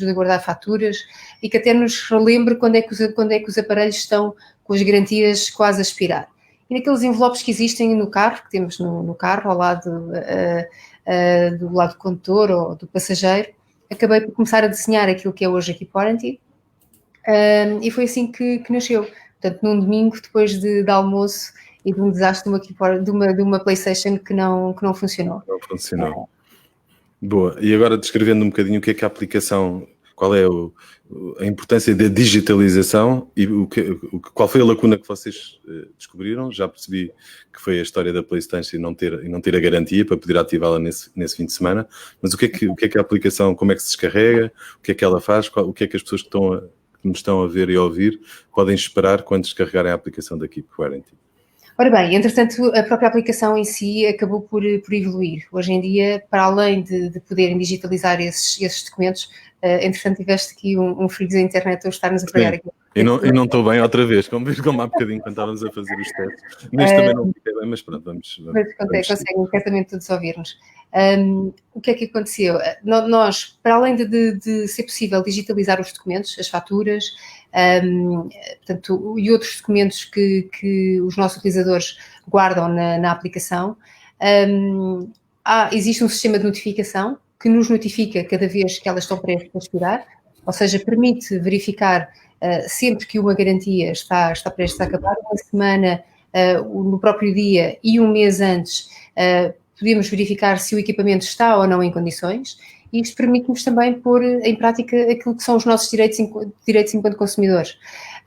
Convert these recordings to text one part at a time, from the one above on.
ajude a guardar faturas e que até nos relembre quando é que os aparelhos estão com as garantias quase a expirar. E naqueles envelopes que existem no carro, que temos no carro, ao lado do lado do condutor ou do passageiro, acabei por começar a desenhar aquilo que é hoje a Keep Warranty, e foi assim que nasceu. Portanto, num domingo, depois de almoço e de um desastre de uma PlayStation que não funcionou. Não funcionou. Boa. E agora descrevendo um bocadinho o que é a aplicação, qual é a importância da digitalização e qual foi a lacuna que vocês descobriram. Já percebi que foi a história da PlayStation e não ter a garantia para poder ativá-la nesse fim de semana. Mas o que é que a aplicação, como é que se descarrega, o que é que ela faz, o que é que as pessoas que nos estão a ver e a ouvir podem esperar quando descarregarem a aplicação da Keep Warranty? Ora bem, entretanto, a própria aplicação em si acabou por evoluir. Hoje em dia, para além de poderem digitalizar esses documentos, entretanto, tiveste aqui um freak da internet a estar-nos a pregar aqui. E não estou bem outra vez, como há bocadinho quando estávamos a fazer os testes. Neste também não fiquei bem, mas pronto, vamos conseguem certamente todos ouvir-nos. O que é que aconteceu? Nós, para além de ser possível digitalizar os documentos, as faturas, portanto, e outros documentos que os nossos utilizadores guardam na aplicação, existe um sistema de notificação que nos notifica cada vez que elas estão prestes a expirar, ou seja, permite verificar sempre que uma garantia está prestes a acabar, uma semana, no próprio dia e um mês antes, podemos verificar se o equipamento está ou não em condições, e isto permite-nos também pôr em prática aquilo que são os nossos direitos enquanto consumidores.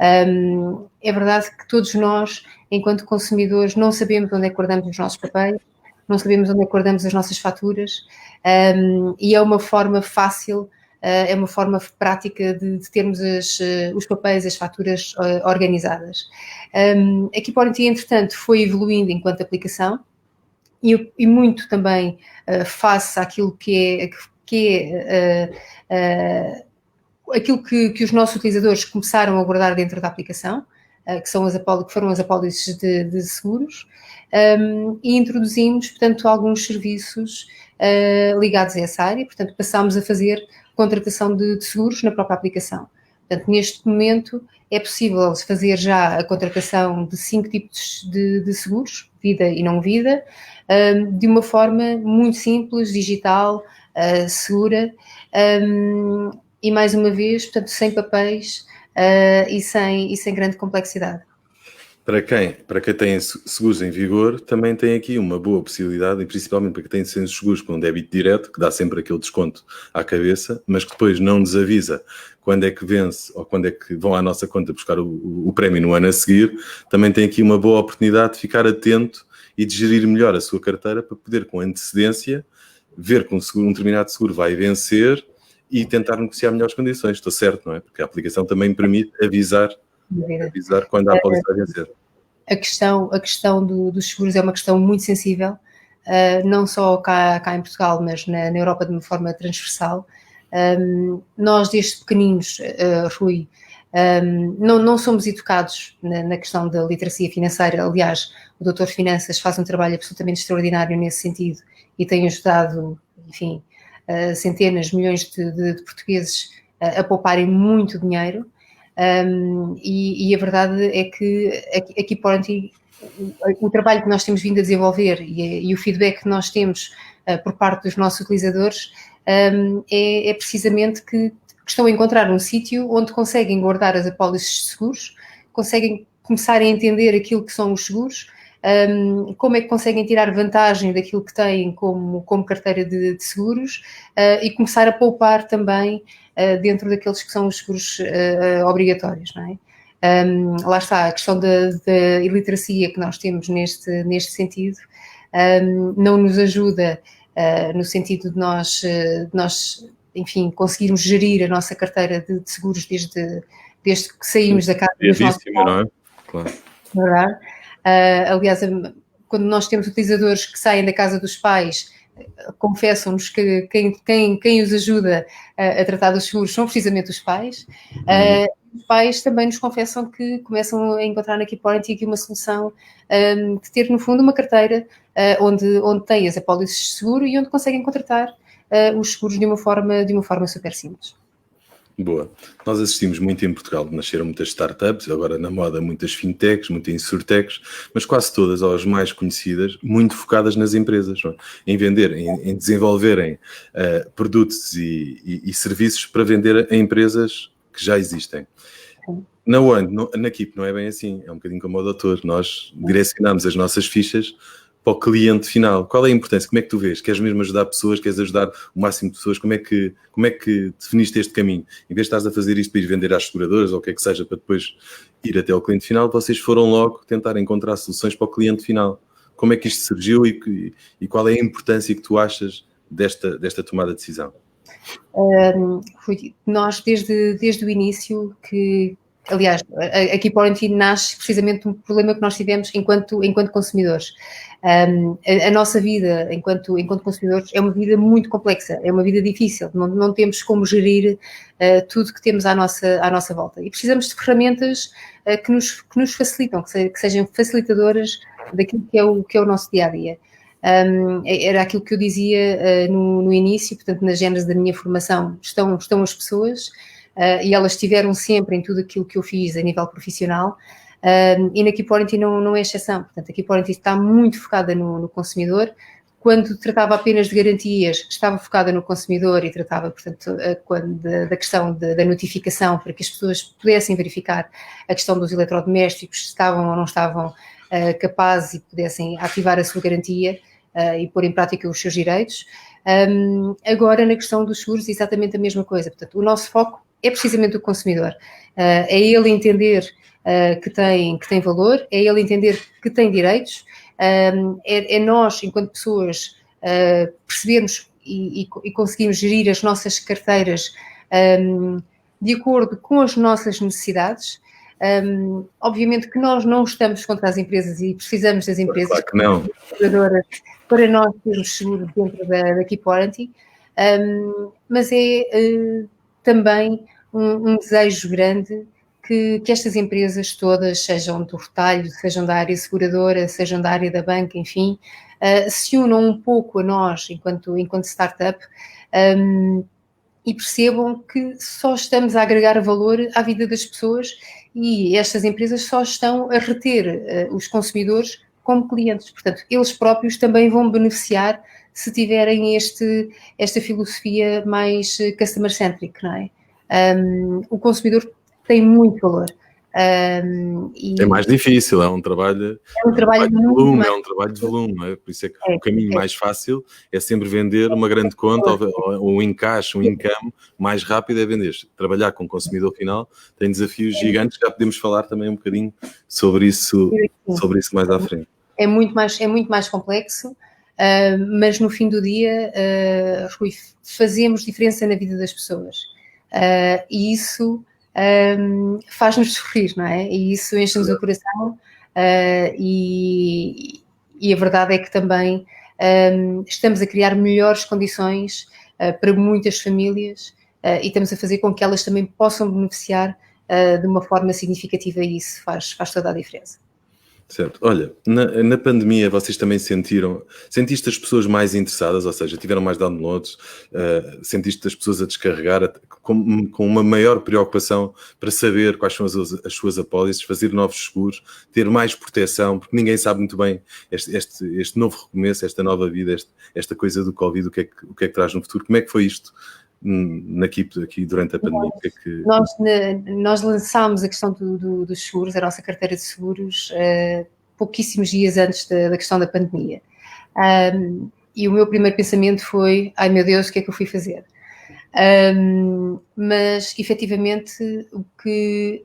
É verdade que todos nós, enquanto consumidores, não sabemos onde é que guardamos os nossos papéis, não sabemos onde é que guardamos as nossas faturas, e é uma forma fácil, é uma forma prática de termos os papéis, as faturas organizadas. A Keep Warranty, entretanto, foi evoluindo enquanto aplicação e muito também face àquilo que é aquilo que os nossos utilizadores começaram a guardar dentro da aplicação, que foram as apólices de seguros, e introduzimos, portanto, alguns serviços ligados a essa área. Portanto, passámos a fazer contratação de seguros na própria aplicação. Portanto, neste momento é possível fazer já a contratação de 5 tipos de seguros, vida e não vida, de uma forma muito simples, digital, segura, e mais uma vez, portanto, sem papéis e sem grande complexidade. Para quem tem seguros em vigor, também tem aqui uma boa possibilidade, e principalmente para quem tem seguros com débito direto, que dá sempre aquele desconto à cabeça, mas que depois não nos avisa quando é que vence ou quando é que vão à nossa conta buscar o prémio no ano a seguir. Também tem aqui uma boa oportunidade de ficar atento e de gerir melhor a sua carteira para poder, com antecedência, ver que um determinado seguro vai vencer e tentar negociar melhores condições. Estou certo, não é? Porque a aplicação também permite avisar quando a apólice vai vencer. A questão dos seguros é uma questão muito sensível, não só cá em Portugal, mas na Europa de uma forma transversal. Nós, desde pequeninos, Rui, não somos educados na questão da literacia financeira. Aliás, o Doutor Finanças faz um trabalho absolutamente extraordinário nesse sentido e tem ajudado, enfim, centenas, milhões de portugueses a pouparem muito dinheiro. E a verdade é que aqui o trabalho que nós temos vindo a desenvolver e o feedback que nós temos por parte dos nossos utilizadores é precisamente que estão a encontrar um sítio onde conseguem guardar as apólices de seguros, conseguem começar a entender aquilo que são os seguros, como é que conseguem tirar vantagem daquilo que têm como carteira de seguros e começar a poupar também dentro daqueles que são os seguros obrigatórios, não é? Lá está, a questão da iliteracia que nós temos neste sentido não nos ajuda no sentido de nós, enfim, conseguirmos gerir a nossa carteira de seguros desde que saímos da casa dos nossos pais. Não é? Claro. Verdade. Aliás, quando nós temos utilizadores que saem da casa dos pais, confessam-nos que quem os ajuda a tratar dos seguros são precisamente os pais. Os pais também nos confessam que começam a encontrar na Keep Warranty aqui uma solução de ter, no fundo, uma carteira onde têm as apólices de seguro e onde conseguem contratar os seguros de uma forma super simples. Boa. Nós assistimos muito em Portugal, nasceram muitas startups, agora na moda muitas fintechs, muitas insurtechs, mas quase todas, ou as mais conhecidas, muito focadas nas empresas, não é? Em vender, em desenvolverem produtos e serviços para vender a empresas que já existem. Na One, na Keep, não é bem assim, é um bocadinho como o doutor, nós direcionamos as nossas fichas para o cliente final. Qual é a importância? Como é que tu vês? Queres mesmo ajudar pessoas? Queres ajudar o máximo de pessoas? Como é que definiste este caminho? Em vez de estás a fazer isto para ir vender às seguradoras ou o que é que seja, para depois ir até ao cliente final, vocês foram logo tentar encontrar soluções para o cliente final. Como é que isto surgiu e qual é a importância que tu achas desta tomada de decisão? Nós, desde o início, aliás, a Keep Warranty nasce precisamente de um problema que nós tivemos enquanto consumidores. A nossa vida enquanto consumidores é uma vida muito complexa, é uma vida difícil, não temos como gerir tudo que temos à nossa volta e precisamos de ferramentas que nos facilitam, que sejam facilitadoras daquilo que é o nosso dia-a-dia. Era aquilo que eu dizia no início, portanto, na gênese da minha formação estão as pessoas e elas estiveram sempre em tudo aquilo que eu fiz a nível profissional. E na Keep Warranty não é exceção. Portanto, a Keep Warranty está muito focada no consumidor. Quando tratava apenas de garantias, estava focada no consumidor e tratava, portanto, da questão da notificação para que as pessoas pudessem verificar a questão dos eletrodomésticos, se estavam ou não estavam capazes e pudessem ativar a sua garantia e pôr em prática os seus direitos. Agora, na questão dos seguros, exatamente a mesma coisa. Portanto, o nosso foco é precisamente o consumidor. É ele entender que tem valor, é ele entender que tem direitos, é nós, enquanto pessoas, percebermos e conseguirmos gerir as nossas carteiras de acordo com as nossas necessidades. Obviamente que nós não estamos contra as empresas e precisamos das empresas. Claro que não. Para nós termos seguro dentro da Keep Warranty, mas é também um desejo grande que estas empresas todas, sejam do retalho, sejam da área seguradora, sejam da área da banca, enfim, se unam um pouco a nós enquanto startup e percebam que só estamos a agregar valor à vida das pessoas e estas empresas só estão a reter os consumidores como clientes. Portanto, eles próprios também vão beneficiar se tiverem esta filosofia mais customer-centric, não é? O consumidor tem muito valor. É mais difícil, é um trabalho de volume, é um trabalho de volume, não é? Por isso é que o caminho mais fácil é sempre vender uma grande conta ou um encaixe, um income, mais rápido é vender. Trabalhar com o consumidor final tem desafios gigantes, já podemos falar também um bocadinho sobre isso mais à frente. É muito mais complexo, mas no fim do dia, Rui, fazemos diferença na vida das pessoas. E isso faz-nos sorrir, não é? E isso enche-nos o coração e a verdade é que também estamos a criar melhores condições para muitas famílias e estamos a fazer com que elas também possam beneficiar de uma forma significativa e isso faz toda a diferença. Certo. Olha, na pandemia vocês também sentiste as pessoas mais interessadas, ou seja, tiveram mais downloads, sentiste as pessoas a descarregar com uma maior preocupação para saber quais são as suas apólices, fazer novos seguros, ter mais proteção, porque ninguém sabe muito bem este novo recomeço, esta nova vida, esta coisa do Covid, o que é que traz no futuro. Como é que foi isto na Keep aqui durante a pandemia? Nós lançámos a questão dos seguros, a nossa carteira de seguros, pouquíssimos dias antes da questão da pandemia. E o meu primeiro pensamento foi, ai meu Deus, o que é que eu fui fazer? Mas, efetivamente, o que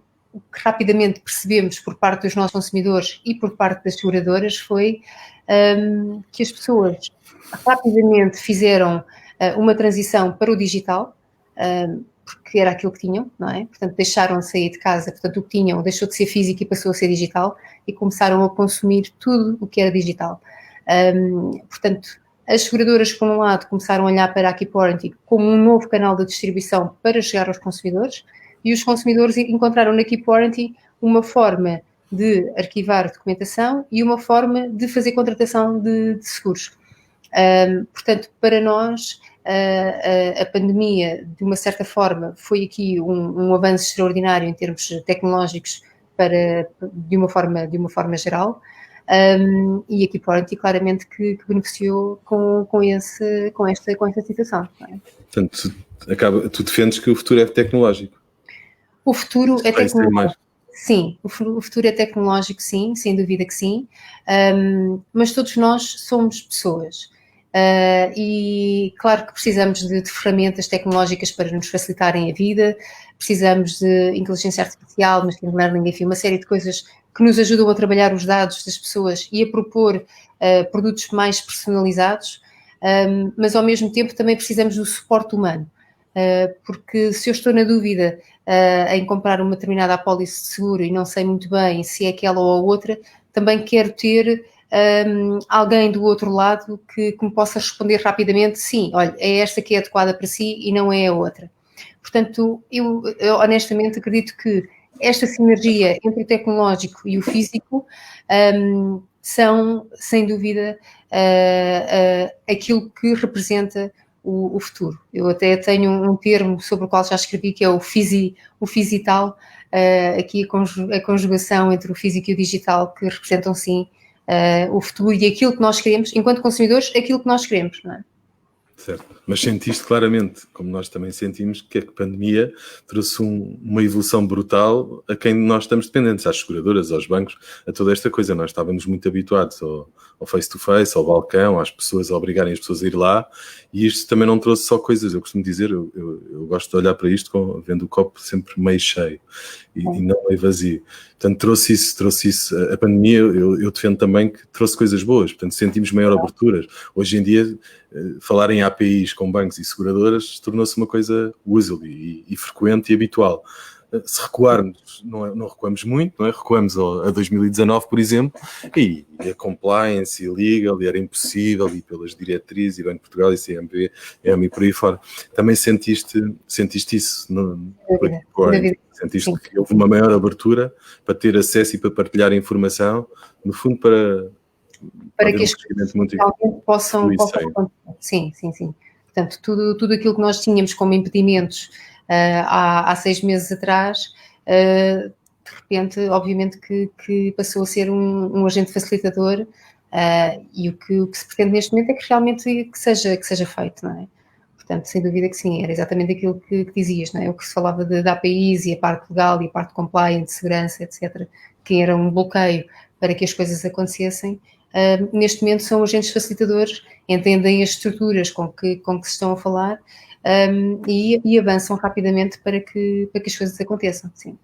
rapidamente percebemos por parte dos nossos consumidores e por parte das seguradoras foi que as pessoas rapidamente fizeram uma transição para o digital, porque era aquilo que tinham, não é? Portanto, deixaram de sair de casa, portanto, o que tinham deixou de ser físico e passou a ser digital e começaram a consumir tudo o que era digital. Portanto, as seguradoras, por um lado, começaram a olhar para a Keep Warranty como um novo canal de distribuição para chegar aos consumidores e os consumidores encontraram na Keep Warranty uma forma de arquivar documentação e uma forma de fazer contratação de seguros. Portanto, para nós a pandemia, de uma certa forma, foi aqui um avanço extraordinário em termos tecnológicos de uma forma geral, e aqui Quarantly claramente que beneficiou com esta situação. Não é? Portanto, tu defendes que o futuro é tecnológico. O futuro é tecnológico. Sim, o futuro é tecnológico, sim, sem dúvida que sim, mas todos nós somos pessoas. E claro que precisamos de ferramentas tecnológicas para nos facilitarem a vida, precisamos de inteligência artificial, machine learning, enfim, uma série de coisas que nos ajudam a trabalhar os dados das pessoas e a propor produtos mais personalizados, mas ao mesmo tempo também precisamos do suporte humano, porque se eu estou na dúvida em comprar uma determinada apólice de seguro e não sei muito bem se é aquela ou a outra, também quero ter alguém do outro lado que me possa responder rapidamente, sim, olha, é esta que é adequada para si e não é a outra. Portanto, eu honestamente acredito que esta sinergia entre o tecnológico e o físico são, sem dúvida, aquilo que representa o futuro. Eu até tenho um termo sobre o qual já escrevi, que é o fisital, aqui a conjugação entre o físico e o digital, que representam, sim, o futuro e aquilo que nós queremos, enquanto consumidores, aquilo que nós queremos, não é? Certo, mas sentiste claramente, como nós também sentimos, que a pandemia trouxe uma evolução brutal a quem nós estamos dependentes, às seguradoras, aos bancos, a toda esta coisa. Nós estávamos muito habituados ao face-to-face, ao balcão, às pessoas, a obrigarem as pessoas a ir lá, e isto também não trouxe só coisas. Eu costumo dizer, eu gosto de olhar para isto vendo o copo sempre meio cheio e não meio vazio. Portanto, trouxe isso. A pandemia, eu defendo também que trouxe coisas boas. Portanto, sentimos maior abertura. Hoje em dia, falar em APIs com bancos e seguradoras tornou-se uma coisa útil e frequente e habitual. Se recuarmos, não recuamos muito, não é? Recuamos a 2019, por exemplo, e a compliance e legal, e era impossível, e pelas diretrizes, e Banco de Portugal, e CMV, EMI por aí fora. Também sentiste isso? Sentiste que houve uma maior abertura para ter acesso e para partilhar informação, no fundo para que as coisas realmente possam acontecer. Sim. Portanto, tudo aquilo que nós tínhamos como impedimentos há 6 meses atrás, de repente, obviamente que passou a ser um agente facilitador, e o que se pretende neste momento é que realmente que seja feito, não é? Portanto, sem dúvida que sim, era exatamente aquilo que dizias, não é? O que se falava de APIs e a parte legal e a parte compliance, de segurança, etc., que era um bloqueio para que as coisas acontecessem. Neste momento são agentes facilitadores, entendem as estruturas com que se estão a falar, e avançam rapidamente para que as coisas aconteçam, sim.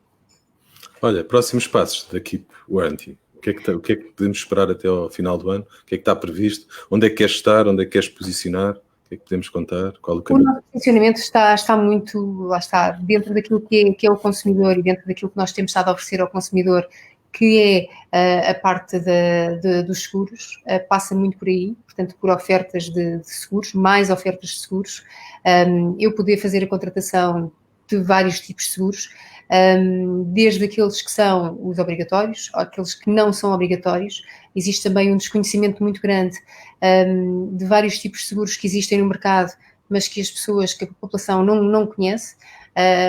Olha, próximos passos da Keep Warranty. O que é que podemos esperar até ao final do ano? O que é que está previsto? Onde é que queres estar? Onde é que queres posicionar? O que é que podemos contar? Qual o caminho? O nosso posicionamento está muito, lá está, dentro daquilo que é o consumidor e dentro daquilo que nós temos estado a oferecer ao consumidor, que é a parte dos seguros, passa muito por aí, portanto, por ofertas de seguros, mais ofertas de seguros, eu poder fazer a contratação de vários tipos de seguros, desde aqueles que são os obrigatórios, aqueles que não são obrigatórios. Existe também um desconhecimento muito grande de vários tipos de seguros que existem no mercado, mas que a população não conhece.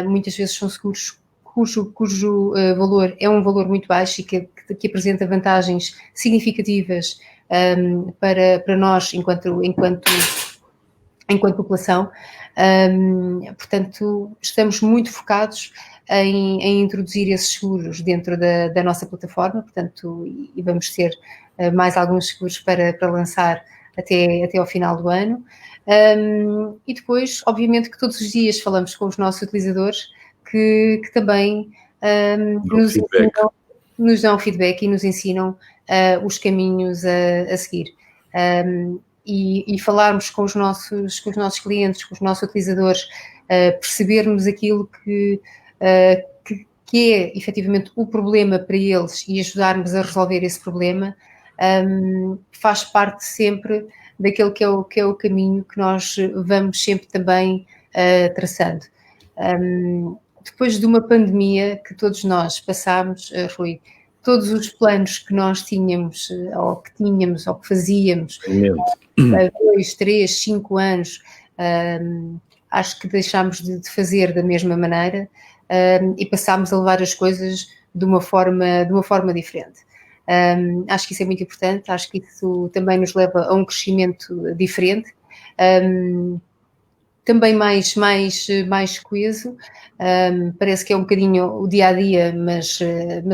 Muitas vezes são seguros cujo valor é um valor muito baixo e que apresenta vantagens significativas para nós enquanto população. Portanto, estamos muito focados em introduzir esses seguros dentro da nossa plataforma, portanto, e vamos ter mais alguns seguros para lançar até ao final do ano. E depois, obviamente, que todos os dias falamos com os nossos utilizadores que também nos dão feedback e nos ensinam os caminhos a seguir. E falarmos com os nossos clientes, com os nossos utilizadores, percebermos aquilo que é efetivamente o problema para eles e ajudarmos a resolver esse problema, faz parte sempre daquele que é o caminho que nós vamos sempre também traçando. Depois de uma pandemia que todos nós passámos, Rui, todos os planos que nós tínhamos, ou que fazíamos, há 2, 3, 5 anos, Acho que deixámos de fazer da mesma maneira e passámos a levar as coisas de uma forma diferente. Acho que isso é muito importante, acho que isso também nos leva a um crescimento diferente, também mais coeso. Parece que é um bocadinho o dia a dia, mas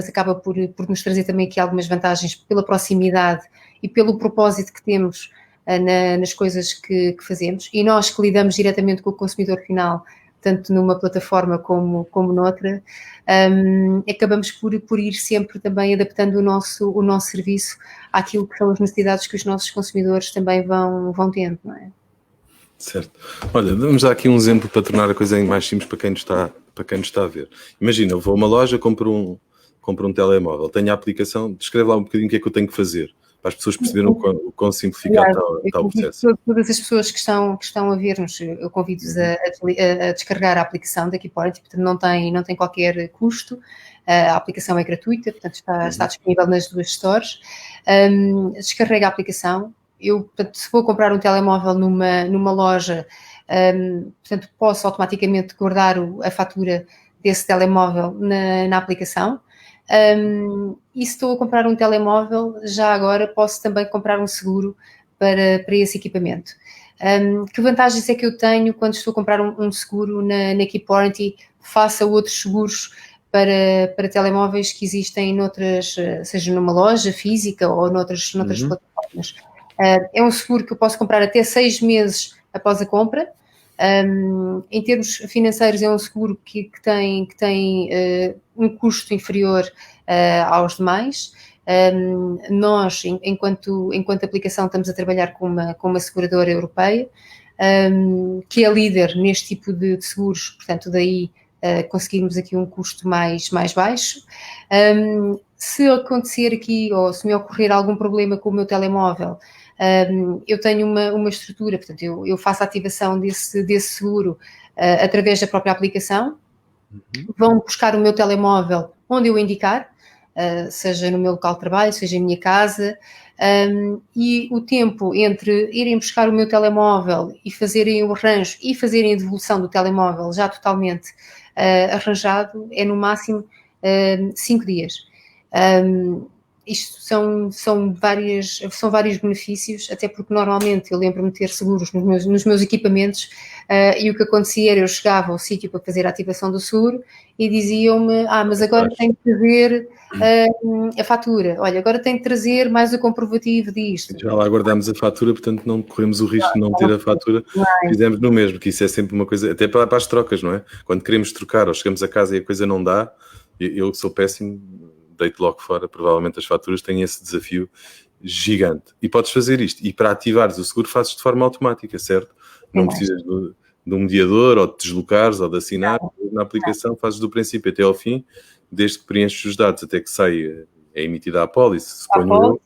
acaba por nos trazer também aqui algumas vantagens pela proximidade e pelo propósito que temos nas coisas que fazemos, e nós que lidamos diretamente com o consumidor final, tanto numa plataforma como noutra, acabamos por ir sempre também adaptando o nosso serviço àquilo que são as necessidades que os nossos consumidores também vão tendo, não é? Certo. Olha, vamos dar aqui um exemplo para tornar a coisa mais simples para quem nos está a ver. Imagina, eu vou a uma loja, compro um telemóvel, tenho a aplicação, descreve lá um bocadinho o que é que eu tenho que fazer, para as pessoas perceberem o quão simplificado está o processo. Todas as pessoas que estão a ver-nos, eu convido-vos a descarregar a aplicação da Keeppoint, portanto não tem qualquer custo, a aplicação é gratuita, portanto está disponível nas duas stores. Descarrega a aplicação. Eu, portanto, se vou comprar um telemóvel numa loja, portanto, posso automaticamente guardar a fatura desse telemóvel na aplicação. E se estou a comprar um telemóvel, já agora posso também comprar um seguro para esse equipamento. Que vantagens é que eu tenho quando estou a comprar um seguro na Keep Warranty face a outros seguros para telemóveis que existem noutras, seja numa loja física ou noutras plataformas? É um seguro que eu posso comprar até 6 meses após a compra. Em termos financeiros, é um seguro que tem um custo inferior aos demais. Nós, enquanto aplicação, estamos a trabalhar com uma seguradora europeia, que é líder neste tipo de seguros, portanto, daí conseguirmos aqui um custo mais baixo. Se acontecer aqui, ou se me ocorrer algum problema com o meu telemóvel, eu tenho uma estrutura, portanto, eu faço a ativação desse seguro através da própria aplicação. Vão buscar o meu telemóvel onde eu indicar, seja no meu local de trabalho, seja em minha casa, e o tempo entre irem buscar o meu telemóvel e fazerem o arranjo e fazerem a devolução do telemóvel já totalmente arranjado é no máximo 5 dias. Isto são vários benefícios, até porque normalmente eu lembro-me de ter seguros nos meus equipamentos, e o que acontecia era eu chegava ao sítio para fazer a ativação do seguro e diziam-me, mas agora tem de trazer a fatura, olha, agora tem de trazer mais o comprovativo disto. Já lá guardamos a fatura, portanto não corremos o risco de não ter a fatura, fizemos no mesmo, que isso é sempre uma coisa, até para as trocas, não é? Quando queremos trocar ou chegamos a casa e a coisa não dá, eu sou péssimo, deito logo fora, provavelmente as faturas têm esse desafio gigante. E podes fazer isto. E para ativares o seguro fazes de forma automática, certo? Não precisas de um mediador, ou de te deslocares, ou de assinar. Na aplicação fazes do princípio até ao fim, desde que preenches os dados até que sai, é emitida a apólice, suponho eu.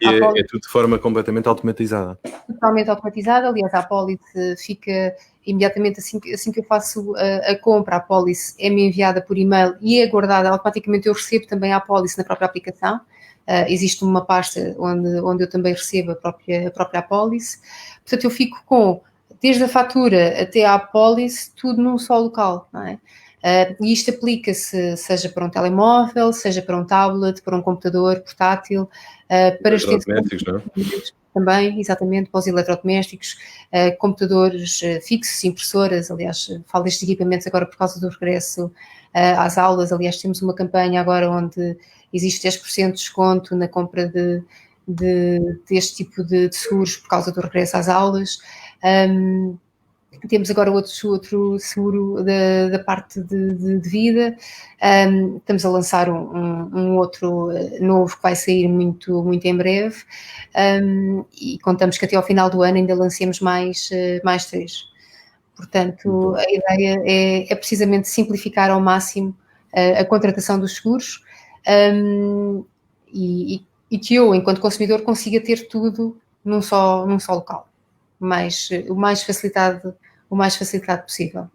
E é tudo de forma completamente automatizada. Totalmente automatizada. Aliás, a apólice fica imediatamente assim que eu faço a compra, a apólice é-me enviada por e-mail e é guardada automaticamente. Eu recebo também a apólice na própria aplicação. Existe uma pasta onde eu também recebo a própria apólice. Portanto, eu fico com, desde a fatura até a apólice, tudo num só local, não é? E isto aplica-se seja para um telemóvel, seja para um tablet, para um computador portátil, para eletrodomésticos, não é? Também, exatamente, para os eletrodomésticos, computadores fixos, impressoras. Aliás, falo destes equipamentos agora por causa do regresso às aulas. Aliás, temos uma campanha agora onde existe 10% de desconto na compra deste tipo de seguros por causa do regresso às aulas. Temos agora outro seguro da parte de vida. Estamos a lançar um outro novo que vai sair muito em breve, e contamos que até ao final do ano ainda lancemos mais 3. Portanto, a ideia é precisamente simplificar ao máximo a contratação dos seguros, e que eu, enquanto consumidor, consiga ter tudo num só local, o mais facilitado possível.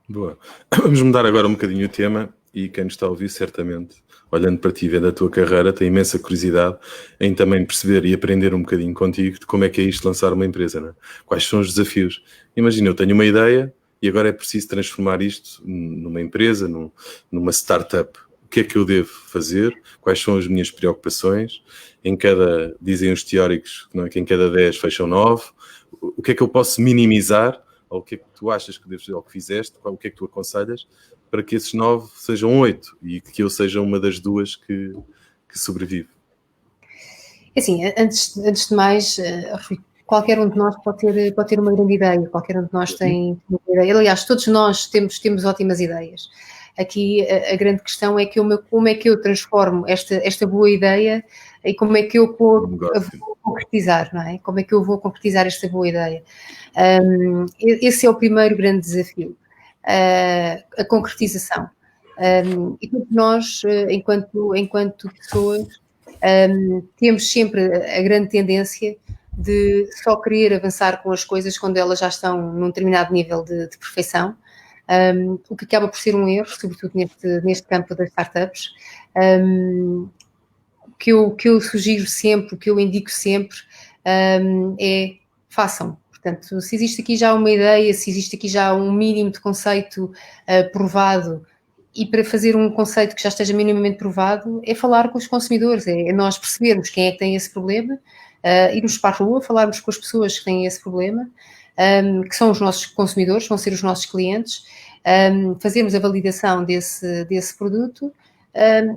Boa. Vamos mudar agora um bocadinho o tema e quem nos está a ouvir certamente, olhando para ti, vendo a tua carreira, tem imensa curiosidade em também perceber e aprender um bocadinho contigo de como é que é isto lançar uma empresa, não é? Quais são os desafios? Imagina, eu tenho uma ideia e agora é preciso transformar isto numa empresa, numa startup. O que é que eu devo fazer? Quais são as minhas preocupações? Dizem os teóricos, não é, que em cada 10 fecham 9. O que é que eu posso minimizar? Ou o que é que tu achas que deves fazer, ou que fizeste? O que é que tu aconselhas para que esses 9 sejam 8 e que eu seja uma das 2 que sobrevive? Assim, antes de mais, Rui, qualquer um de nós pode ter uma grande ideia, qualquer um de nós tem uma ideia. Aliás, todos nós temos ótimas ideias. Aqui a grande questão é como é que eu transformo esta boa ideia e como é que eu vou concretizar, não é? Como é que eu vou concretizar esta boa ideia? Esse é o primeiro grande desafio, a concretização. E todos nós, enquanto pessoas, temos sempre a grande tendência de só querer avançar com as coisas quando elas já estão num determinado nível de perfeição, o que acaba por ser um erro, sobretudo neste campo das startups. O que eu sugiro sempre, o que eu indico sempre, é façam. Portanto, se existe aqui já uma ideia, se existe aqui já um mínimo de conceito provado, e para fazer um conceito que já esteja minimamente provado, é falar com os consumidores, é nós percebermos quem é que tem esse problema, irmos para a rua, falarmos com as pessoas que têm esse problema, que são os nossos consumidores, vão ser os nossos clientes, fazermos a validação desse produto,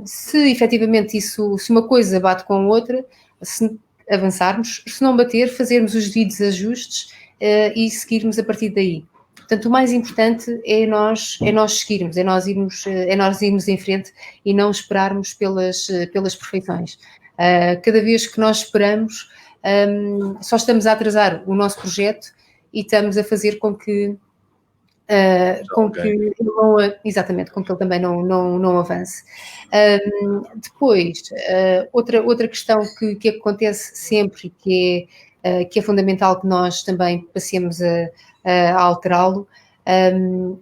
se efetivamente se uma coisa bate com a outra, se avançarmos, se não bater, fazermos os devidos ajustes e seguirmos a partir daí. Portanto, o mais importante é nós seguirmos, é nós irmos em frente e não esperarmos pelas perfeições. Cada vez que nós esperamos, só estamos a atrasar o nosso projeto e estamos a fazer com que exatamente, com que ele também não avance. Depois, outra questão que acontece sempre e que é fundamental que nós também passemos a alterá-lo,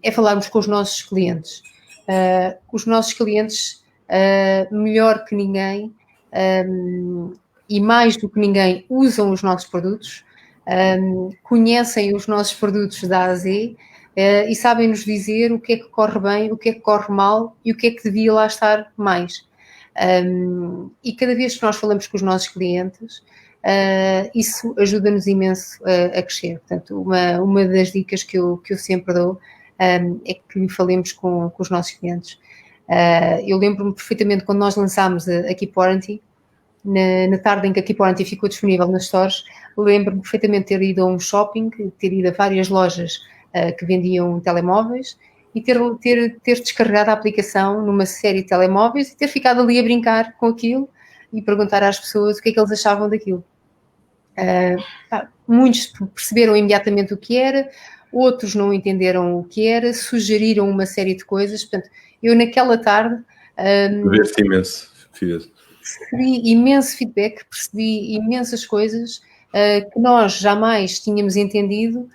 é falarmos com os nossos clientes. Os nossos clientes, melhor que ninguém, e mais do que ninguém, usam os nossos produtos, conhecem os nossos produtos da A a Z, e sabem nos dizer o que é que corre bem, o que é que corre mal e o que é que devia lá estar mais. E cada vez que nós falamos com os nossos clientes, isso ajuda-nos imenso a crescer. Portanto, uma das dicas que eu sempre dou é que falemos com os nossos clientes. Eu lembro-me perfeitamente quando nós lançámos a Keep Warranty, na tarde em que a Keep Warranty ficou disponível nas stores, lembro-me perfeitamente de ter ido a um shopping, ter ido a várias lojas que vendiam telemóveis e ter descarregado a aplicação numa série de telemóveis e ter ficado ali a brincar com aquilo e perguntar às pessoas o que é que eles achavam daquilo. Muitos perceberam imediatamente o que era, outros não entenderam o que era, sugeriram uma série de coisas. Portanto, eu naquela tarde recebi imenso feedback, percebi imensas coisas que nós jamais tínhamos entendido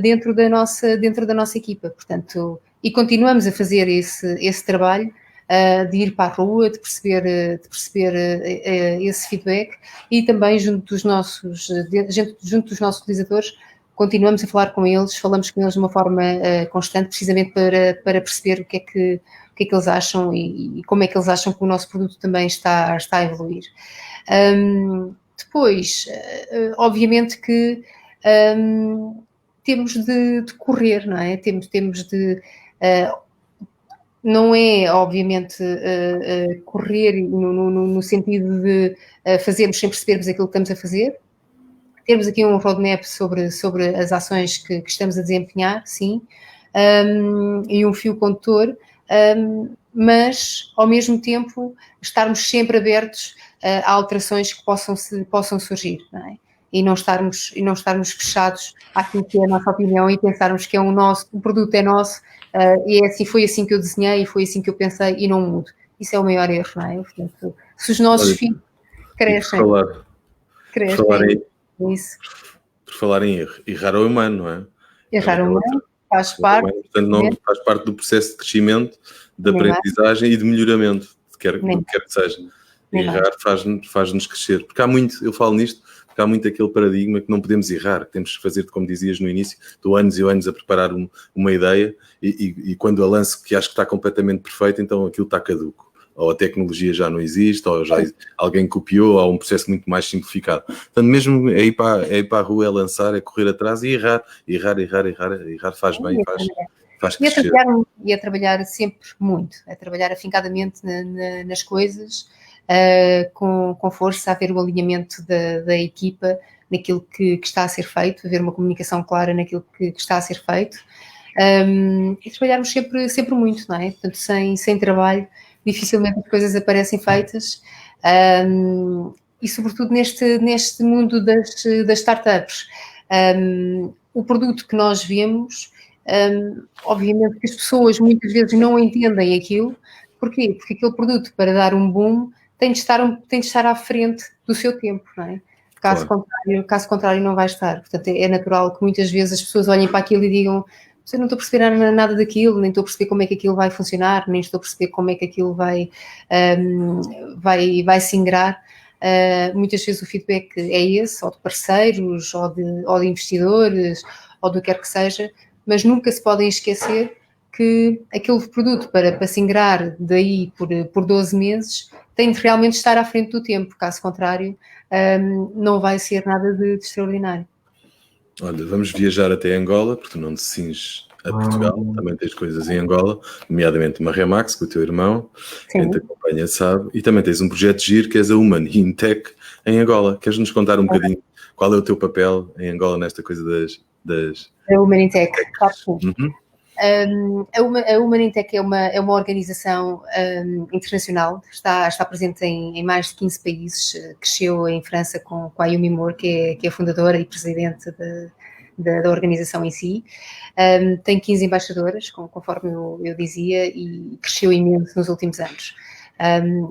dentro da nossa equipa. Portanto, e continuamos a fazer esse trabalho de ir para a rua, de perceber esse feedback e também junto dos nossos utilizadores, continuamos a falar com eles, falamos com eles de uma forma constante, precisamente para perceber o que é que eles acham e como é que eles acham que o nosso produto também está a evoluir. Depois, obviamente que temos de correr, não é? Temos de... não é, obviamente, correr no sentido de fazermos sem percebermos aquilo que estamos a fazer. Temos aqui um roadmap sobre as ações que estamos a desempenhar, sim, e um fio condutor, mas, ao mesmo tempo, estarmos sempre abertos a alterações que possam surgir, não é? E não estarmos fechados àquilo que é a nossa opinião e pensarmos que o produto é nosso, e foi assim que eu desenhei, e foi assim que eu pensei e não mudo. Isso é o maior erro, não é? Portanto, se os nossos filhos crescem... Por falar em erro, errar ao humano, não é? Errar ao humano faz parte... Portanto, não faz parte do processo de crescimento de Nem mais, aprendizagem e de melhoramento, do que nem quer que seja. nem mais. Errar faz-nos crescer. Porque há muito, eu falo nisto, porque há muito aquele paradigma que não podemos errar, que temos que fazer, como dizias no início, estou anos e anos a preparar uma ideia e quando a lanço que acho que está completamente perfeita, então aquilo está caduco. Ou a tecnologia já não existe, ou já alguém copiou, ou há um processo muito mais simplificado. Portanto, mesmo é ir para a rua, é lançar, é correr atrás e errar faz bem, faz crescer. E a trabalhar sempre muito, a trabalhar afincadamente nas coisas, com força, a haver o alinhamento da equipa naquilo que está a ser feito, haver uma comunicação clara naquilo que está a ser feito, e trabalharmos sempre muito, não é? Portanto, sem trabalho, dificilmente as coisas aparecem feitas, e sobretudo neste mundo das startups. O produto que nós vemos, obviamente que as pessoas muitas vezes não entendem aquilo. Porquê? Porque aquele produto, para dar um boom, tem de estar à frente do seu tempo, não é? Caso contrário não vai estar. Portanto, é natural que muitas vezes as pessoas olhem para aquilo e digam: eu não estou a perceber nada daquilo, nem estou a perceber como é que aquilo vai funcionar, nem estou a perceber como é que aquilo vai se ingrar. Muitas vezes o feedback é esse, ou de parceiros, ou de investidores, ou do que quer que seja, mas nunca se podem esquecer que aquele produto para se ingrar daí por 12 meses tem de realmente estar à frente do tempo, caso contrário não vai ser nada de extraordinário. Olha, vamos viajar até Angola, porque tu não te cinges a Portugal, também tens coisas em Angola, nomeadamente uma Remax com o teu irmão, quem te acompanha sabe, e também tens um projeto giro que és a Human in Tech em Angola. Queres-nos contar um bocadinho qual é o teu papel em Angola nesta coisa das... A Human in Tech, claro que sim. A Human in Tech é uma organização internacional, está presente em mais de 15 países, cresceu em França com a Yumi Moore, que é a fundadora e presidente da organização em si. Tem 15 embaixadoras, conforme eu dizia, e cresceu imenso nos últimos anos.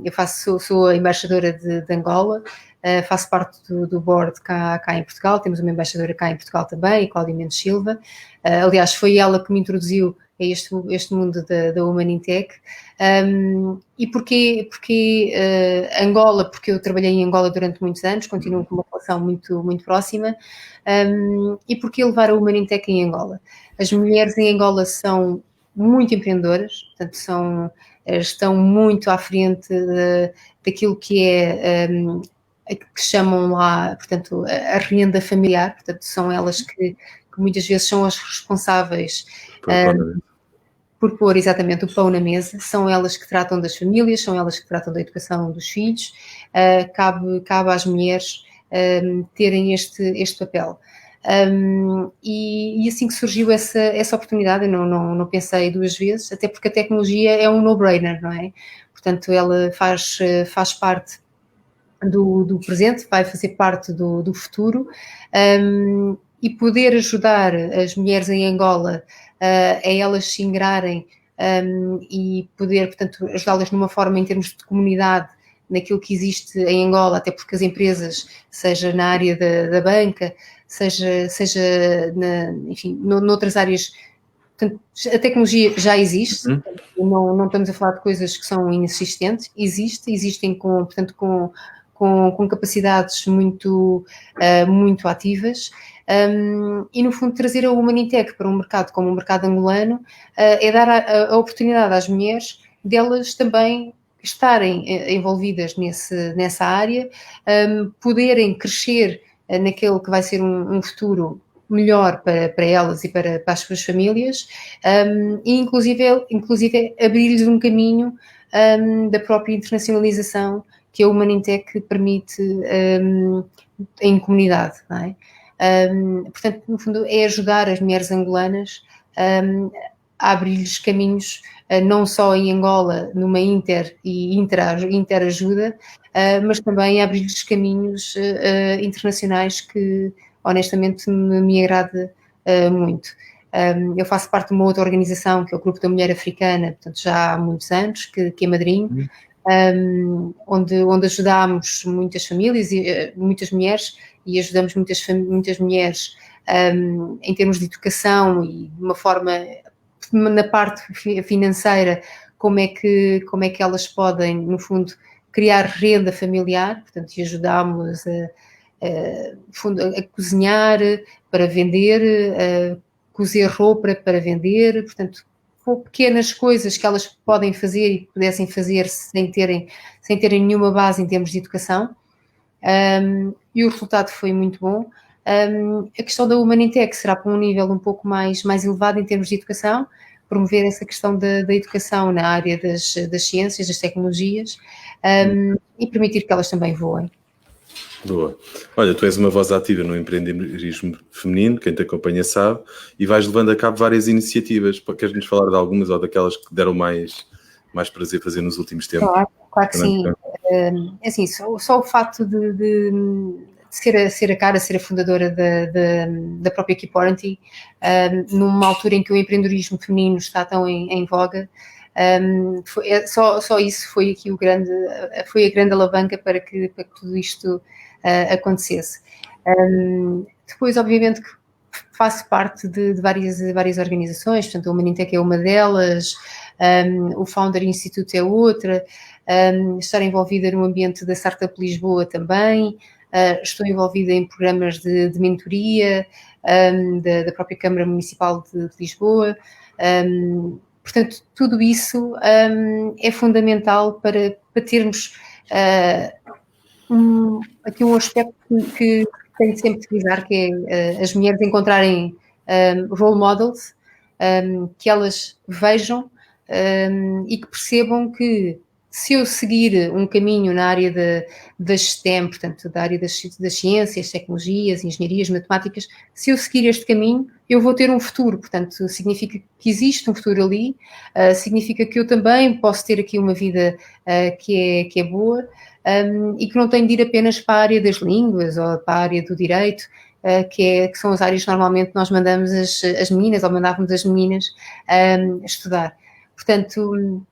Eu sou a embaixadora de Angola, faço parte do board cá em Portugal, temos uma embaixadora cá em Portugal também, a Cláudia Mendes Silva. Aliás, foi ela que me introduziu a este mundo da Human in Tech. E porquê Angola? Porque eu trabalhei em Angola durante muitos anos, continuo com uma relação muito, muito próxima. E porquê levar a Human in Tech em Angola? As mulheres em Angola são muito empreendedoras, portanto estão muito à frente daquilo que é que chamam lá, portanto, a renda familiar, portanto, são elas que muitas vezes são as responsáveis por pôr exatamente o pão na mesa, são elas que tratam das famílias, são elas que tratam da educação dos filhos, cabe às mulheres terem este papel. E assim que surgiu essa oportunidade, eu não pensei duas vezes, até porque a tecnologia é um no-brainer, não é? Portanto, ela faz parte do presente, vai fazer parte do futuro, e poder ajudar as mulheres em Angola a elas se ingrarem e poder, portanto, ajudá-las numa forma em termos de comunidade naquilo que existe em Angola, até porque as empresas, seja na área da banca, seja enfim, noutras áreas, portanto, a tecnologia já existe, não estamos a falar de coisas que são inexistentes, existem portanto, com capacidades muito ativas, e no fundo trazer a Human in Tech para um mercado como o mercado angolano é dar a oportunidade às mulheres delas também estarem envolvidas nessa área, poderem crescer naquele que vai ser um futuro melhor para elas e para as suas famílias, e inclusive abrir-lhes um caminho da própria internacionalização que a Human in Tech permite em comunidade, não é? Portanto, no fundo, é ajudar as mulheres angolanas a abrir-lhes caminhos, não só em Angola, numa interajuda, mas também a abrir-lhes caminhos internacionais que, honestamente, me agrada muito. Eu faço parte de uma outra organização, que é o Grupo da Mulher Africana, portanto, já há muitos anos, que é madrinho, onde ajudamos muitas famílias e muitas mulheres, e ajudamos muitas mulheres em termos de educação e de uma forma, na parte financeira, como é que elas podem, no fundo, criar renda familiar, portanto, e ajudámos a cozinhar para vender, a cozer roupa para vender, portanto, pequenas coisas que elas podem fazer e que pudessem fazer sem terem nenhuma base em termos de educação, e o resultado foi muito bom. A questão da Humanitec será para um nível um pouco mais elevado em termos de educação, promover essa questão da educação na área das ciências, das tecnologias, e permitir que elas também voem. Boa. Olha, tu és uma voz ativa no empreendedorismo feminino, quem te acompanha sabe, e vais levando a cabo várias iniciativas. Queres-nos falar de algumas ou daquelas que deram mais prazer fazer nos últimos tempos? Claro que sim. Assim, só o facto de ser a cara, ser a fundadora da própria Keepwarranty, numa altura em que o empreendedorismo feminino está tão em voga, só isso foi aqui foi a grande alavanca para que tudo isto acontecesse. Depois, obviamente, que faço parte de várias organizações, portanto, a Humanitec é uma delas, o Founder Institute é outra, estar envolvida no ambiente da Startup Lisboa também, estou envolvida em programas de mentoria da própria Câmara Municipal de Lisboa. Portanto, tudo isso é fundamental para termos aqui um aspecto que tenho sempre de frisar, que é as mulheres encontrarem role models, que elas vejam e que percebam que se eu seguir um caminho na área das STEM, portanto, da área das ciências, tecnologias, engenharias, matemáticas, se eu seguir este caminho, eu vou ter um futuro, portanto, significa que existe um futuro ali, significa que eu também posso ter aqui uma vida que é boa, e que não tenho de ir apenas para a área das línguas ou para a área do direito, que são as áreas que normalmente nós mandamos as meninas, ou mandávamos as meninas estudar. Portanto,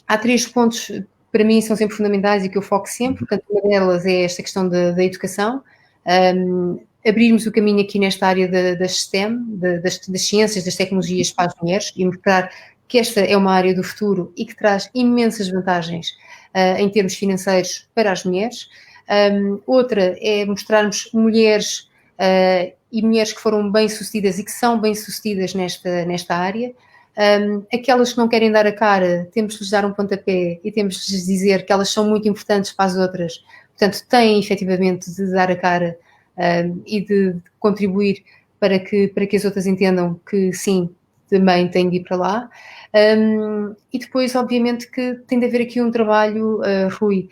há 3 pontos que para mim são sempre fundamentais e que eu foco sempre. Portanto, uma delas é esta questão da educação, abrirmos o caminho aqui nesta área das STEM, das ciências, das tecnologias para as mulheres, e mostrar que esta é uma área do futuro e que traz imensas vantagens em termos financeiros para as mulheres. Outra é mostrarmos mulheres e mulheres que foram bem-sucedidas e que são bem-sucedidas nesta área. Aquelas que não querem dar a cara, temos de lhes dar um pontapé e temos de lhes dizer que elas são muito importantes para as outras, portanto têm efetivamente de dar a cara e de contribuir para que as outras entendam que sim, também têm de ir para lá. E depois, obviamente, que tem de haver aqui um trabalho, Rui,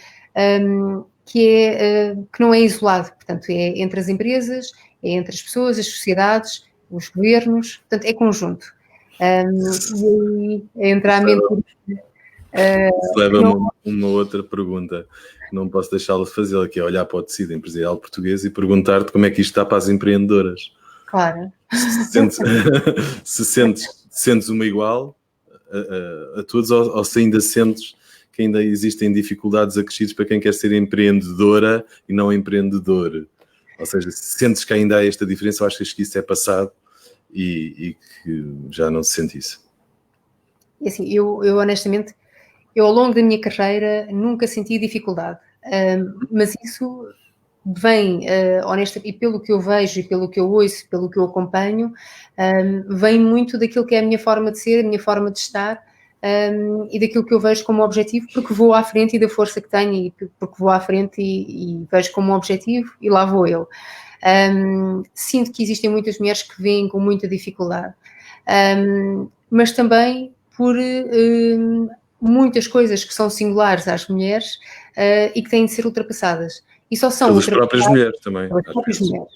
que não é isolado, portanto é entre as empresas, é entre as pessoas, as sociedades, os governos, portanto é conjunto. E aí entra a mentoria. Isso leva-me a uma outra pergunta, não posso deixá-la de fazê-la, que é olhar para o tecido empresarial português e perguntar-te como é que isto está para as empreendedoras. Claro. Se sentes uma igual a todos, ou se ainda sentes que ainda existem dificuldades acrescidas para quem quer ser empreendedora e não empreendedor. Ou seja, se sentes que ainda há esta diferença, eu acho que isso é passado e que já não se sente isso. E assim, eu honestamente, ao longo da minha carreira nunca senti dificuldade, mas isso vem, honestamente, e pelo que eu vejo, e pelo que eu ouço, pelo que eu acompanho, vem muito daquilo que é a minha forma de ser, a minha forma de estar, e daquilo que eu vejo como objetivo, porque vou à frente e da força que tenho, e porque vou à frente e vejo como objetivo, e lá vou eu. Sinto que existem muitas mulheres que vêm com muita dificuldade, mas também por muitas coisas que são singulares às mulheres e que têm de ser ultrapassadas. E só são pelas próprias mulheres também. Pelas próprias mulheres.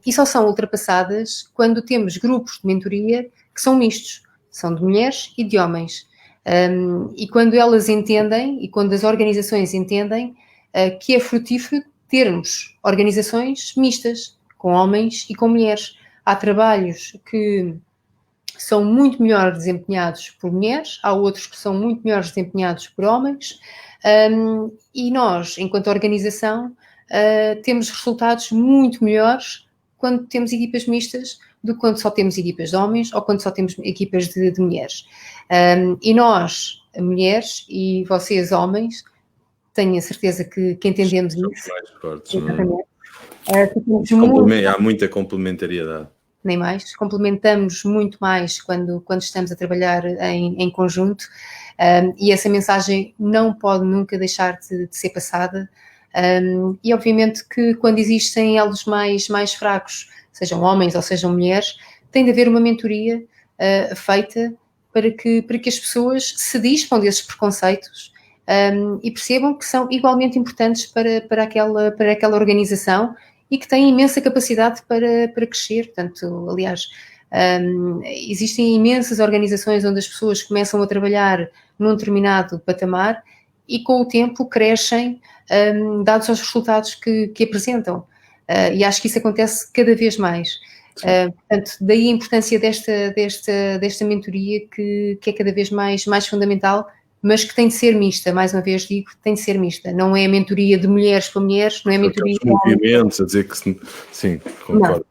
E só são ultrapassadas quando temos grupos de mentoria que são mistos, são de mulheres e de homens. E quando elas entendem, e quando as organizações entendem que é frutífero termos organizações mistas, com homens e com mulheres. Há trabalhos que são muito melhor desempenhados por mulheres, há outros que são muito melhor desempenhados por homens, e nós, enquanto organização, temos resultados muito melhores quando temos equipas mistas do que quando só temos equipas de homens ou quando só temos equipas de mulheres. E nós, mulheres, e vocês, homens, tenho a certeza que entendemos Somos isso. mais fortes. Exatamente. Muito, Há muita complementariedade. nem mais, complementamos muito mais quando estamos a trabalhar em conjunto, e essa mensagem não pode nunca deixar de ser passada. E obviamente que quando existem elos mais fracos, sejam homens ou sejam mulheres, tem de haver uma mentoria feita para que as pessoas se dispam desses preconceitos e percebam que são igualmente importantes para aquela organização e que têm imensa capacidade para crescer. Portanto, aliás, existem imensas organizações onde as pessoas começam a trabalhar num determinado patamar e com o tempo crescem dados aos resultados que apresentam. E acho que isso acontece cada vez mais. Portanto, daí a importância desta mentoria que é cada vez mais fundamental, mas que tem de ser mista, mais uma vez digo, tem de ser mista. Não é a mentoria de mulheres para mulheres, não é a mentoria de movimentos a dizer que sim, concordo.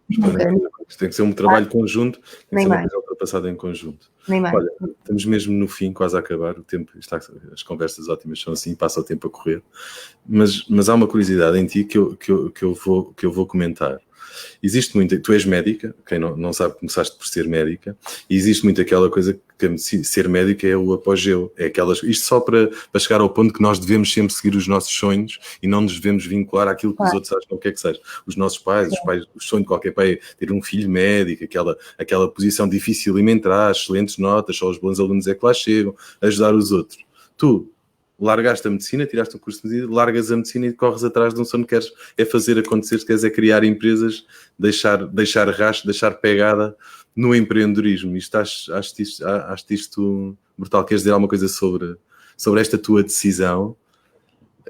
Tem que ser um trabalho conjunto, tem que ser uma coisa ultrapassada em conjunto. Olha, estamos mesmo no fim, quase a acabar, o tempo as conversas ótimas são assim, passa o tempo a correr, mas há uma curiosidade em ti que eu vou comentar. Existe muito, tu és médica, quem não sabe, começaste por ser médica, e existe muito aquela coisa que ser médica é o apogeu, é isto só para chegar ao ponto que nós devemos sempre seguir os nossos sonhos e não nos devemos vincular àquilo que os outros acham que é que seja. Os nossos pais, o sonho de qualquer pai é ter um filho médico, aquela posição difícil de entrar, excelentes notas, só os bons alunos é que lá chegam, ajudar os outros. Tu largaste a medicina, tiraste um curso de medicina, largas a medicina e corres atrás de um sonho que queres é fazer acontecer, queres é criar empresas, deixar rastro, deixar pegada no empreendedorismo. Acho isto brutal. Queres dizer alguma coisa sobre esta tua decisão?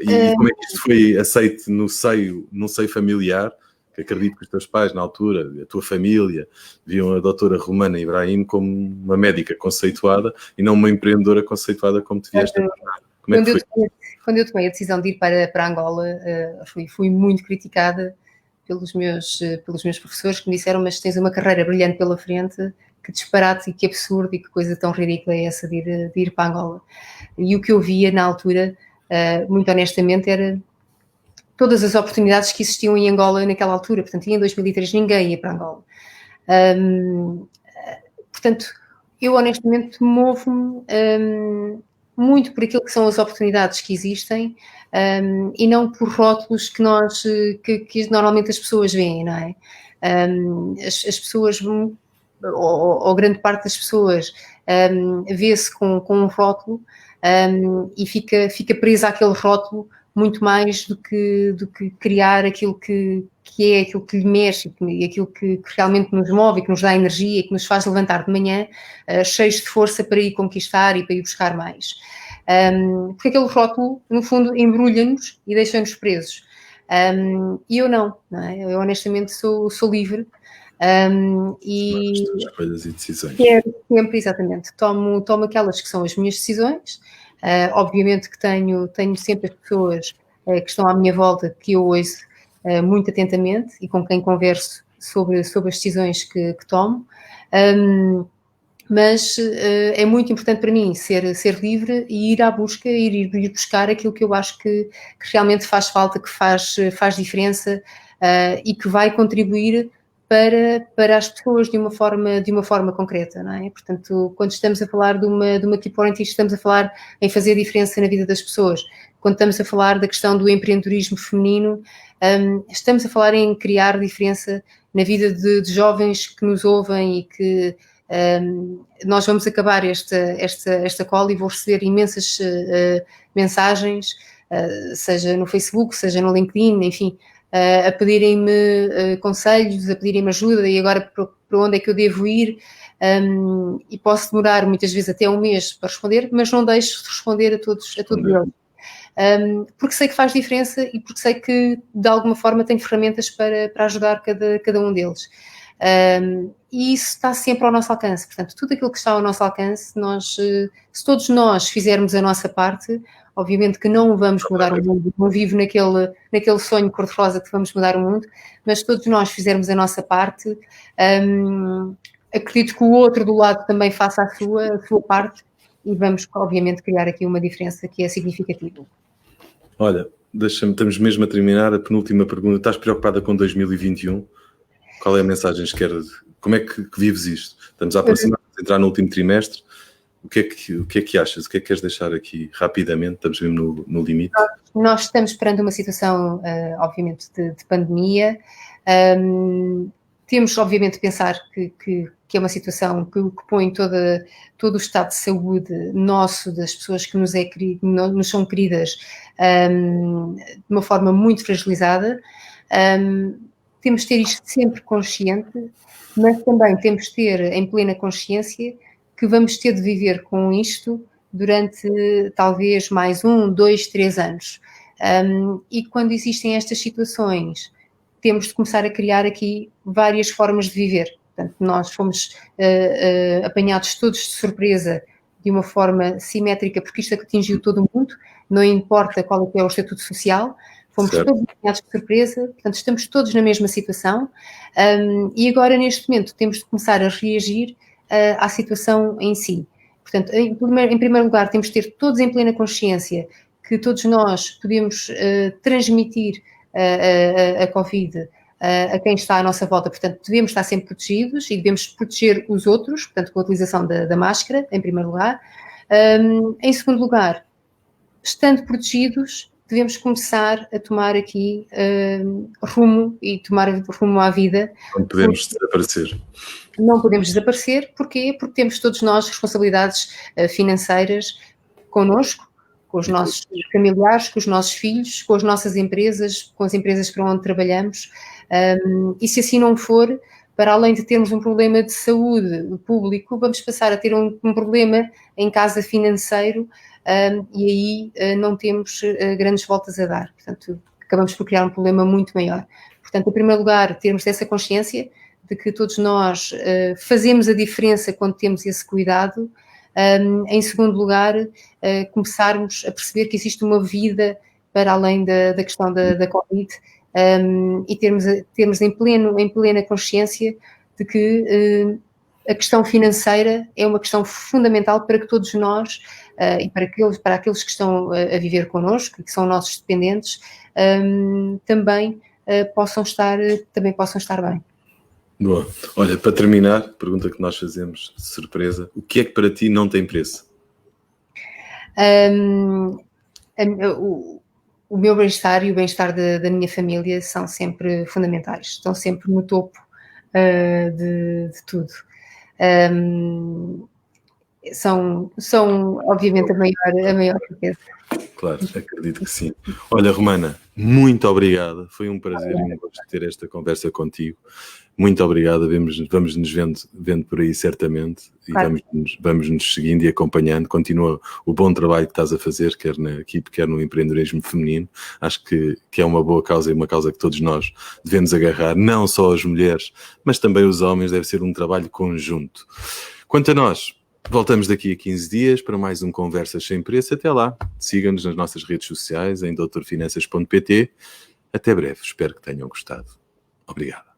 E como é que isto foi aceito no seio familiar? Que acredito que os teus pais, na altura, a tua família, viam a doutora Romana Ibrahim como uma médica conceituada e não uma empreendedora conceituada como te vieste a tornar. Como é que foi? Quando eu tomei a decisão de ir para Angola, fui muito criticada pelos meus professores que me disseram: mas tens uma carreira brilhante pela frente, que disparate e que absurdo e que coisa tão ridícula é essa de ir para Angola. E o que eu via na altura, muito honestamente, era todas as oportunidades que existiam em Angola naquela altura. Portanto, em 2003 ninguém ia para Angola. Portanto, eu honestamente movo-me muito por aquilo que são as oportunidades que existem e não por rótulos que normalmente as pessoas veem, não é? As pessoas, ou grande parte das pessoas, vê-se com um rótulo e fica presa àquele rótulo muito mais do que criar aquilo que é aquilo que lhe mexe e aquilo que realmente nos move e que nos dá energia e que nos faz levantar de manhã cheios de força para ir conquistar e para ir buscar mais. Porque aquele rótulo, no fundo, embrulha-nos e deixa-nos presos. E eu não é? Eu honestamente sou livre. E escolhas e decisões. Quero sempre, exatamente, tomo aquelas que são as minhas decisões. Obviamente que tenho sempre as pessoas que estão à minha volta que eu ouço muito atentamente e com quem converso sobre as decisões que tomo, mas é muito importante para mim ser livre e ir à busca, ir buscar aquilo que eu acho que realmente faz falta, que faz diferença e que vai contribuir para as pessoas de uma forma concreta, não é? Portanto, quando estamos a falar de uma Keep Quarantine, estamos a falar em fazer diferença na vida das pessoas. Quando estamos a falar da questão do empreendedorismo feminino, estamos a falar em criar diferença na vida de jovens que nos ouvem e que nós vamos acabar esta call e vou receber imensas mensagens, seja no Facebook, seja no LinkedIn, enfim, a pedirem-me conselhos, a pedirem-me ajuda e agora para onde é que eu devo ir, e posso demorar muitas vezes até um mês para responder, mas não deixo de responder a todos eles. Porque sei que faz diferença e porque sei que de alguma forma tenho ferramentas para ajudar cada um deles. E isso está sempre ao nosso alcance. Portanto, tudo aquilo que está ao nosso alcance, se todos nós fizermos a nossa parte, obviamente que não vamos mudar o mundo, não vivo naquele sonho cor-de-rosa que vamos mudar o mundo, mas se todos nós fizermos a nossa parte, acredito que o outro do lado também faça a sua parte e vamos, obviamente, criar aqui uma diferença que é significativa. Olha, estamos mesmo a terminar. A penúltima pergunta. Estás preocupada com 2021? Qual é a mensagem que queres? Como é que vives isto? Estamos a aproximar-nos, entrar no último trimestre. O que é que achas? O que é que queres deixar aqui rapidamente? Estamos mesmo no limite. Nós estamos perante uma situação, obviamente, de pandemia. Temos, obviamente, de pensar que é uma situação que põe todo o estado de saúde nosso, das pessoas que nos são queridas, de uma forma muito fragilizada. Temos de ter isto sempre consciente, mas também temos de ter em plena consciência que vamos ter de viver com isto durante talvez mais 1, 2, 3 anos. E quando existem estas situações, temos de começar a criar aqui várias formas de viver. Portanto, nós fomos apanhados todos de surpresa de uma forma simétrica, porque isto atingiu todo o mundo, não importa qual é o estatuto social, fomos todos apanhados de surpresa, portanto estamos todos na mesma situação, e agora neste momento temos de começar a reagir à situação em si. Portanto, em primeiro lugar, temos de ter todos em plena consciência que todos nós podemos transmitir a Covid a quem está à nossa volta, portanto devemos estar sempre protegidos e devemos proteger os outros, portanto com a utilização da máscara, em primeiro lugar. Em segundo lugar, estando protegidos, devemos começar a tomar aqui rumo à vida. Não podemos desaparecer. Não podemos desaparecer, porquê? Porque temos todos nós responsabilidades financeiras connosco, com os nossos familiares, com os nossos filhos, com as nossas empresas, com as empresas para onde trabalhamos, e se assim não for, para além de termos um problema de saúde público, vamos passar a ter um problema em casa financeiro, e aí não temos grandes voltas a dar. Portanto, acabamos por criar um problema muito maior. Portanto, em primeiro lugar, termos essa consciência de que todos nós fazemos a diferença quando temos esse cuidado. Em segundo lugar, começarmos a perceber que existe uma vida para além da questão da Covid, e termos em plena consciência de que a questão financeira é uma questão fundamental para que todos nós e para aqueles que estão a viver connosco e que são nossos dependentes também possam estar bem. Boa. Olha, para terminar, pergunta que nós fazemos de surpresa: o que é que para ti não tem preço? O meu bem-estar e o bem-estar da minha família são sempre fundamentais, estão sempre no topo de tudo. São obviamente a maior riqueza. Claro, acredito que sim. Olha, Romana, muito obrigada. Foi um prazer e um gosto ter esta conversa contigo. Muito obrigada. Vamos nos vendo por aí certamente, e claro, vamos nos seguindo e acompanhando. Continua o bom trabalho que estás a fazer, quer na equipe, quer no empreendedorismo feminino. Acho que é uma boa causa e uma causa que todos nós devemos agarrar, não só as mulheres, mas também os homens. Deve ser um trabalho conjunto. Quanto a nós, voltamos daqui a 15 dias para mais um Conversas Sem Preço. Até lá, siga-nos nas nossas redes sociais em doutorfinanças.pt. Até breve, espero que tenham gostado. Obrigado.